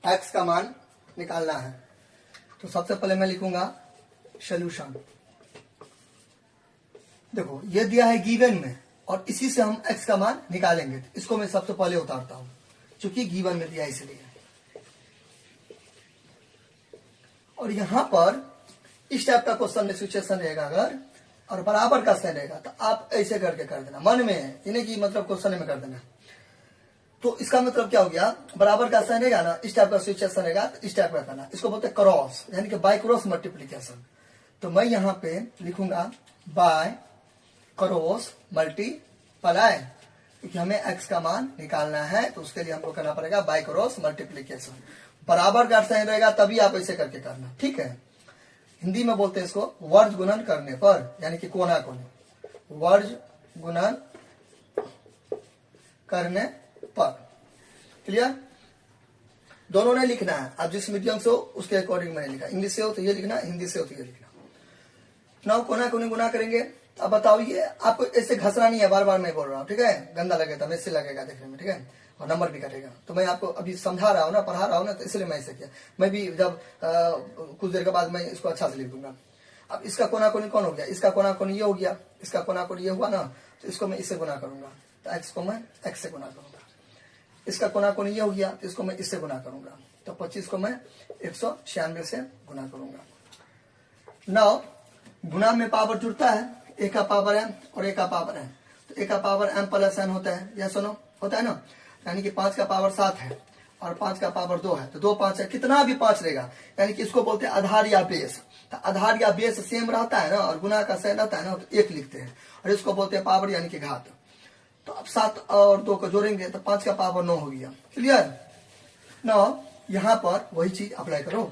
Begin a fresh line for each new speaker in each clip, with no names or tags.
X का मान निकालना है। तो सबसे पहले मैं लिखूंगा सोल्यूशन। देखो ये दिया है गिवन में और इसी से हम एक्स का मान निकालेंगे। इसको मैं सबसे पहले उतारता हूं क्योंकि गिवन में दिया इसलिए। और यहां पर इस टाइप का क्वेश्चन में सिचुएशन रहेगा अगर और बराबर का साइन रहेगा तो आप ऐसे करके कर देना, मन में है इन्हें की मतलब क्वेश्चन में कर देना। तो इसका मतलब क्या हो गया, बराबर का साइन रहेगा ना, इस टाइप का सिचुएशन रहेगा तो इस टाइप का करना। इसको बोलते हैं क्रॉस, यानी कि बाय क्रॉस मल्टीप्लीकेशन। तो मैं यहां पे लिखूंगा बाय क्रॉस मल्टीप्लाई, क्योंकि हमें एक्स का मान निकालना है तो उसके लिए हमको करना पड़ेगा बाय क्रॉस मल्टीप्लीकेशन। बराबर का साइन रहेगा तभी आप ऐसे करके करना, ठीक है। हिंदी में बोलते हैं इसको वर्ज गुणन करने पर, यानी कि कोना कोने, वर्ज गुणन करने पर। क्लियर? दोनों ने लिखना है, आप जिस मीडियम से हो उसके अकॉर्डिंग मैंने लिखा। इंग्लिश से हो तो ये लिखना, हिंदी से हो तो ये लिखना। नाउ कोना कोने गुना करेंगे। अब बताओ ये आपको ऐसे घसना नहीं है, बार बार मैं बोल रहा हूँ, ठीक है। गंदा लगेगा, वैसे लगेगा देखने में, ठीक है, और नंबर भी कटेगा। तो मैं आपको अभी समझा रहा हूँ ना, पढ़ा रहा हूँ ना, तो इसलिए मैं ऐसे किया। मैं भी जब कुछ देर के बाद मैं इसको अच्छा से लिख दूंगा। अब इसका कोना कोनी कौन हो गया, इसका कोना कोनी ये हो गया, इसका कोना कोनी ये हुआ ना, तो इसको मैं इससे गुना करूंगा, तो एक्स को मैं एक्स से गुना करूंगा। इसका कोना कोनी ये हो गया तो इसको मैं इससे गुना करूंगा, तो 25 को मैं 196 से गुना करूंगा। नाउ गुना में पावर जुड़ता है, ए का पावर एम और ए का पावर एम, तो ए का पावर एम प्लस एन होता है, या सुनो होता है ना, यानी कि 5 का पावर 7 है और 5 का पावर 2 है, तो 2 5 है, कितना भी 5 रहेगा, यानी कि इसको बोलते हैं आधार या बेस। तो आधार या बेस सेम रहता है ना, और गुना का साइन रहता है ना, तो 1 लिखते हैं, और इसको बोलते हैं पावर यानी कि घात। तो अब 7 और 2 को जोड़ेंगे तो 5 का पावर 9 हो गया। क्लियर? नाउ यहाँ पर वही चीज अप्लाई करो,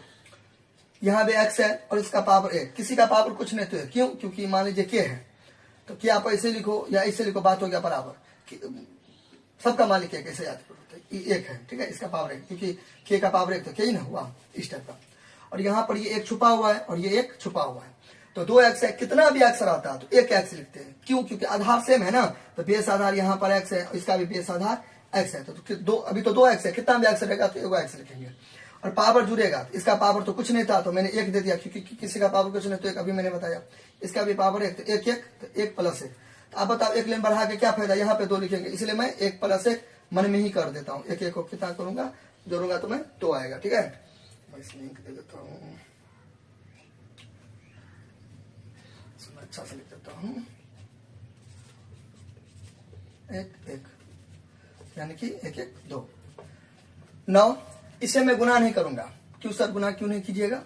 यहाँ भी एक्स है और इसका पावर ए, किसी का पावर कुछ नहीं तो है, क्यों, क्योंकि मान लीजिए के है, तो क्या आप ऐसे लिखो या ऐसे लिखो, बात हो गया बराबर। सबका मान लिखिए कैसे याद करो, तो ये 1 है, ठीक है, इसका पावर 1, क्योंकि के का पावर 1 तो के ही ना हुआ, इस टाइप का। और यहाँ पर ये 1 छुपा हुआ है और ये 1 छुपा हुआ है, तो 2 एक्स है, कितना भी एक्स रहता है तो 1 एक्स लिखते हैं, क्यों, क्योंकि आधार सेम है ना, तो बेस आधार यहाँ पर एक्स है, इसका भी बेस आधार एक्स है, तो दो, अभी तो 2 एक्स है, कितना भी एक्स रहेगा तो 1 एक्स लिखेंगे। और पावर जुड़ेगा, इसका पावर तो कुछ नहीं था तो मैंने 1 दे दिया, क्योंकि किसी का पावर कुछ नहीं तो 1, अभी मैंने बताया, इसका भी पावर 1 तो 1 1 तो 1 प्लस 1। तो आप बताओ 1 लाइन बढ़ा के क्या फायदा, यहाँ पे 2 लिखेंगे, इसलिए मैं 1 प्लस 1 मन में ही कर देता हूँ। 1 1 को कितना करूंगा, जोड़ूंगा तो मैं 2 आएगा, ठीक है। मैं इस लिंक दे देता हूँ, अच्छा से लिख देता हूँ, 1 1 यानी कि 1 1 2। नौ इसे मैं गुना नहीं करूंगा, क्यों सर गुना क्यों नहीं कीजिएगा,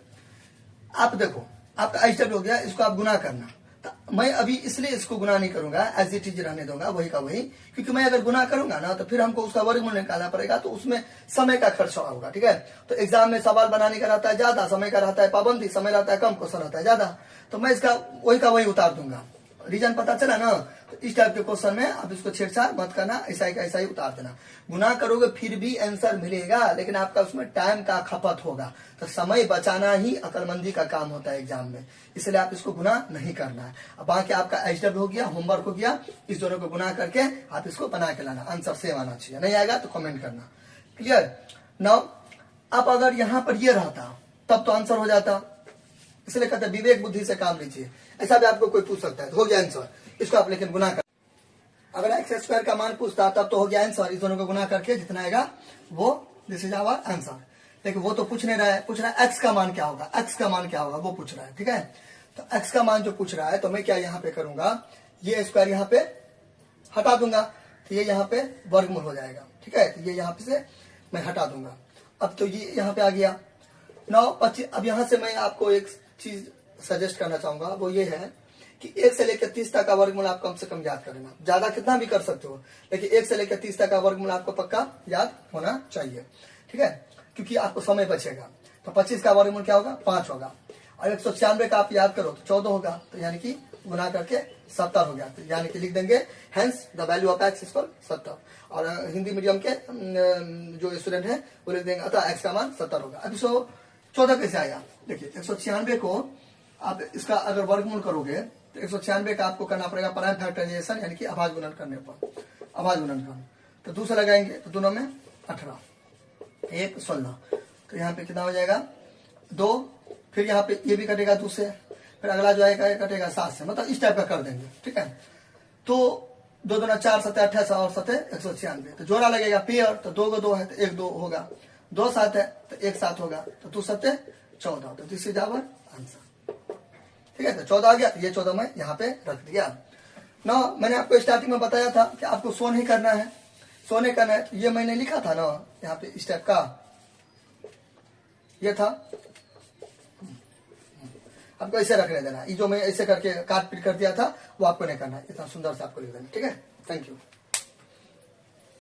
आप देखो आपका एच हो गया, इसको आप गुना करना, तो मैं अभी इसलिए इसको गुना नहीं करूंगा, एज इट इज रहने दूंगा वही का वही, क्योंकि मैं अगर गुना करूंगा ना तो फिर हमको उसका वर्गमूल निकालना पड़ेगा, तो उसमें समय का खर्चा होगा, ठीक है। तो एग्जाम में सवाल बनाने का रहता है ज्यादा, समय का रहता है पाबंदी, समय रहता है कम, क्वेश्चन रहता है ज्यादा, तो मैं इसका वही का वही उतार दूंगा। रीजन पता चला ना, तो इस टाइप के क्वेश्चन में आप इसको छेड़छाड़ मत करना, ऐसा ही का ऐसा ही उतार देना। गुना करोगे फिर भी आंसर मिलेगा, लेकिन आपका उसमें टाइम का खपत होगा, तो समय बचाना ही अक्लमंदी का काम होता है एग्जाम में, इसलिए आप इसको गुना नहीं करना है। अब बाकी आपका एचडब्ल्यू हो गया, होमवर्क हो गया, इस दोनों को गुना करके आप इसको बना के लाना, आंसर सेम आना चाहिए, नहीं आएगा तो कमेंट करना। क्लियर? नाउ अब अगर यहाँ पर ये रहता तब तो आंसर हो जाता, इसलिए कहते हैं विवेक बुद्धि से काम लीजिए। ऐसा भी आपको कोई पूछ सकता है, तो हो गया आंसर, इसको आप लेकिन गुना कर, अगर एक्स स्क्वायर का मान पूछता तब तो हो गया आंसर, इस दोनों को गुना करके जितना आएगा वो दिस इज आवर आंसर। लेकिन वो तो पूछ नहीं रहा है, पूछ रहा है एक्स का मान क्या होगा, एक्स का मान क्या होगा वो पूछ रहा है, ठीक है। तो एक्स का मान जो पूछ रहा है, तो मैं क्या यहाँ पे करूंगा, ये स्क्वायर यहाँ पे हटा दूंगा, तो ये यहाँ पे वर्गमूल हो जाएगा, ठीक है। तो ये यहाँ पे से मैं हटा दूंगा, अब तो ये यहाँ पे आ गया। 9 25। अब यहाँ से मैं आपको एक चीज सजेस्ट करना चाहूंगा, वो ये है कि 1 से लेकर 30 तक का वर्गमूल आप कम से कम याद कर लेना, ज्यादा कितना भी कर सकते हो, लेकिन 1 से लेकर 30 तक का वर्गमूल आपको पक्का याद होना चाहिए, ठीक है, क्योंकि आपको समय बचेगा। तो 25 का वर्गमूल क्या होगा, 5 होगा, और 196 का आप याद करो तो 14 होगा, तो यानी कि गुना करके 70 हो गया, तो यानी कि लिख देंगे hence the value of x equal 70। और हिंदी मीडियम के जो स्टूडेंट है वो लिख देंगे अतः एक्स का मान 70 होगा। अब 114 कैसे आया, देखिए 196 को आप इसका अगर वर्गमूल करोगे तो 196 का आपको करना पड़ेगा प्राइम फैक्टराइजेशन, यानी कि अभाज्य गुणन करने पर, अभाज्य गुणन करना, तो दूसरा लगाएंगे तो दोनों में 18 1 16, तो यहाँ पे कितना हो जाएगा 2, फिर यहाँ पे ये भी कटेगा 2 से, फिर अगला जो आएगा ये कटेगा 7 से, मतलब इस टाइप का कर देंगे, ठीक है। तो 2 दूना 4, 7 28 और 7 196, तो जोड़ा लगेगा पेयर, तो 2 को 2 है तो 1 2 होगा, 2 7 है तो 1 7 होगा, तो 2 7 14, तो दिस इज आवर आंसर, ठीक है। तो 14 आ गया, तो ये 14 मैं यहाँ पे रख दिया ना। मैंने आपको स्टार्टिंग में बताया था कि आपको शो नहीं करना है, शो नहीं करना है, तो ये मैंने लिखा था ना यहाँ पे इस टाइप का, ये था, आपको ऐसे रखने देना। ये जो मैं ऐसे करके काट पीट कर दिया था वो आपको नहीं करना है, इतना सुंदर से आपको लिख देना, ठीक है। Thank you.